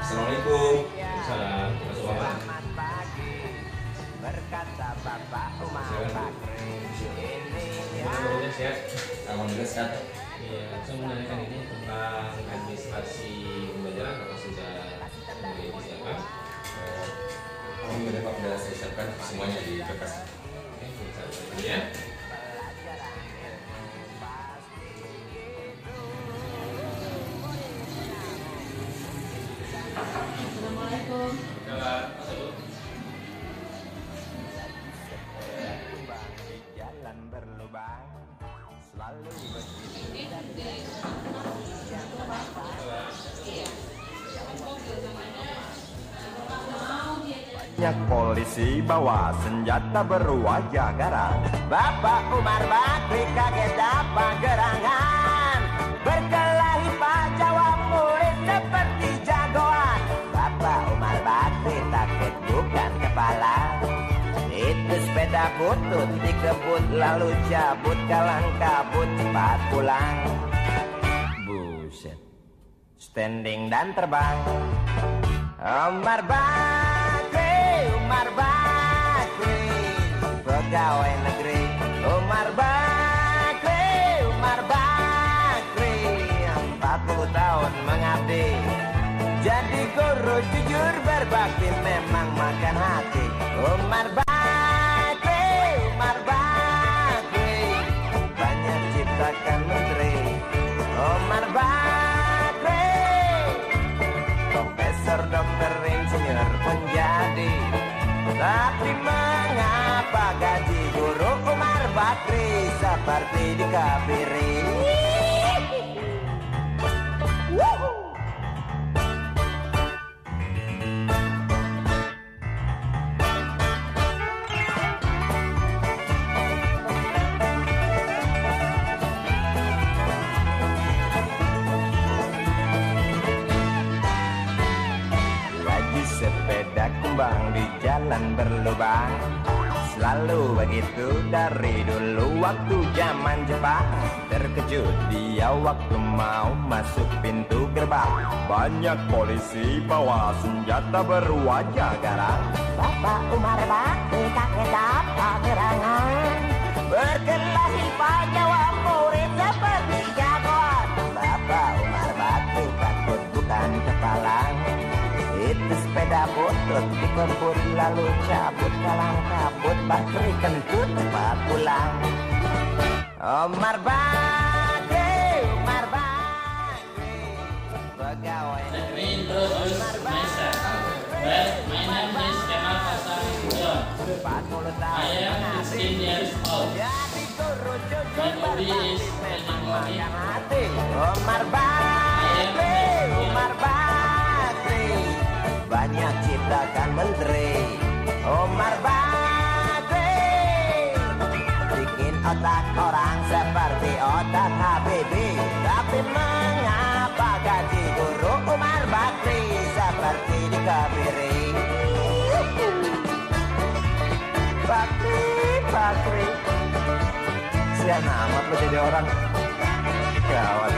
Assalamualaikum. Salam. Selamat pagi, berkata Bapak Umar Bakri. Alhamdulillah sehat. Alhamdulillah sehat. Iya, saya menanyakan ini tentang administrasi pembelajaran apa sudah mulai disiapkan? Alhamdulillah Pak, sudah saya siapkan semuanya di kertas. Oke, kita lihat dulu ya. Assalamualaikum. Jalan berlubang, selalu banyak polisi bawa senjata berwajah garang. Bapak Umar Bakri kaget apa gerangan, berkelahi Pak jawab murid seperti jagoan. Bapak Umar Bakri takut bukan kepala, itu sepeda butut dikebut lalu cabut, kalang kabut cepat pulang. Buset, standing dan terbang. Umar Bakri, Umar Bakri, pegawai negeri. Umar Bakri, Umar Bakri, 40 tahun mengabdi, jadi guru jujur berbakti memang makan hati. Umar Bakri, Umar Bakri, banyak ciptakan menteri. Umar Bakri, profesor, dokter, insinyur pun jadi. Tapi mengapa gaji guru Umar Bakri seperti dikabiri? Sepeda kumbang di jalan berlubang, selalu begitu dari dulu waktu zaman Jepang. Terkejut dia waktu mau masuk pintu gerbang, banyak polisi bawa senjata berwajah garang. Bapak Umar Bakri kaget apa gerangan, berkelahi Pak jawab murid seperti jagoan. Bapak Umar Bakri takut bukan kepala, itu sepeda butut dikebut lalu cabut, kalang kabut Bakri kentut cepat pulang. Umar Bakri, Umar Bakri, pegawai Umar Bakri. Well, my name is Kemal Hasan John. 40 tahun I am 16 years old. jadi guru jujur My hobby is berbakti memang running makan hati. Umar Bakri, Umar Bakri, banyak ciptakan menteri. Umar Bakri, bikin otak orang seperti otak Habibie. Tapi mengapa gaji guru Umar Bakri seperti dikabiri? Bakri, Bakri, sian amat lo jadi orang. Gawat.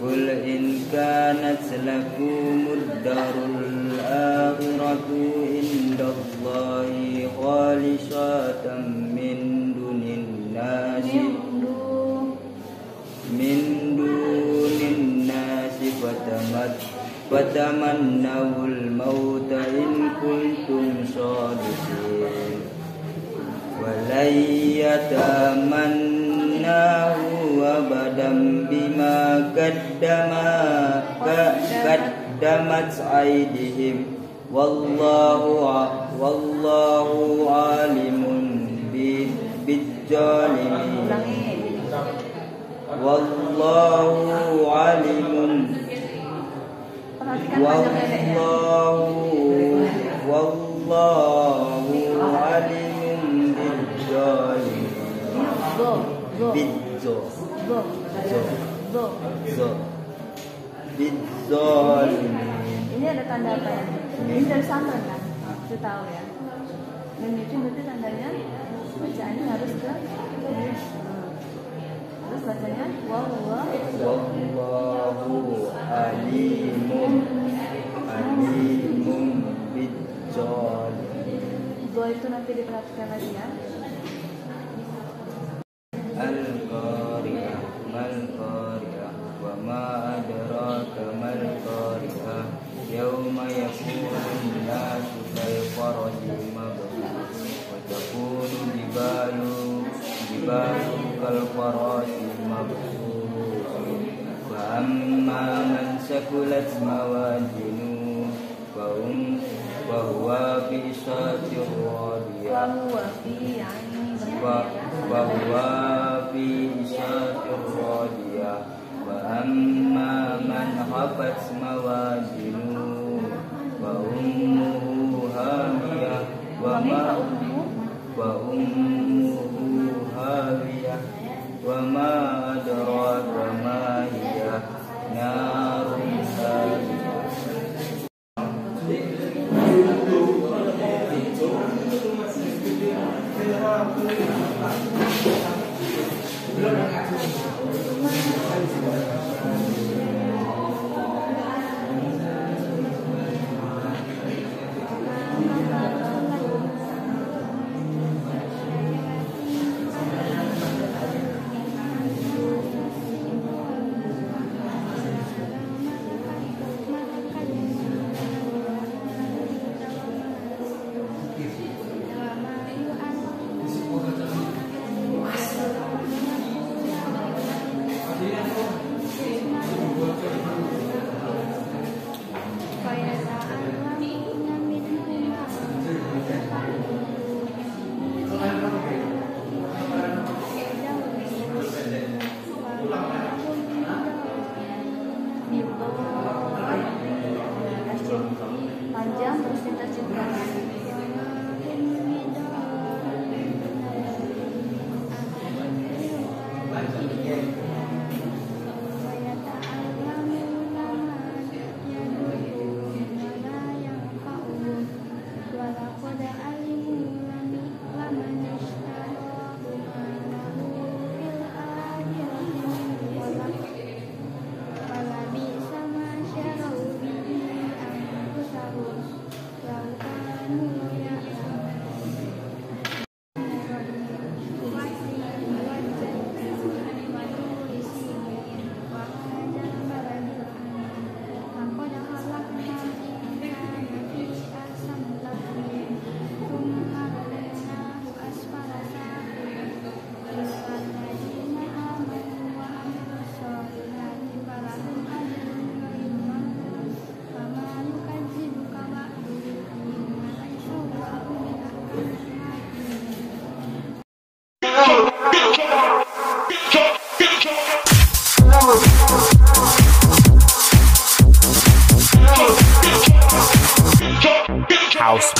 Qul in kanat lakumud darul akhiratu indallahi khalisatan min dunin nasi fatamannawul mauta in kuntum shadiqin walayyatamannahu abadan bima qaddamat aydihim wallahu alimun bizzalimin wallahu alimun Ini ada tanda apa ya? Ini dari santren kan? Kita tahu ya. Dan itu berarti tandanya bacaannya harus ke terus bacanya wallahu alimun bizzalimin. Go itu nanti diperhatikan lagi ya. Al-Qari'ah mal-Qari'ah wa ma adraka mal-Qari'ah yawma yakunun nasu kal-farajil mabthus wa takunu jibalu kal-farajil mabthus wa amma man sakulat mawazinuhu fa huwa fi 'ishatin radiyah وهو في عيشة راضية وأما من خفت موازينه فأمه هاوية وما أدراك ما هي نار حامية. House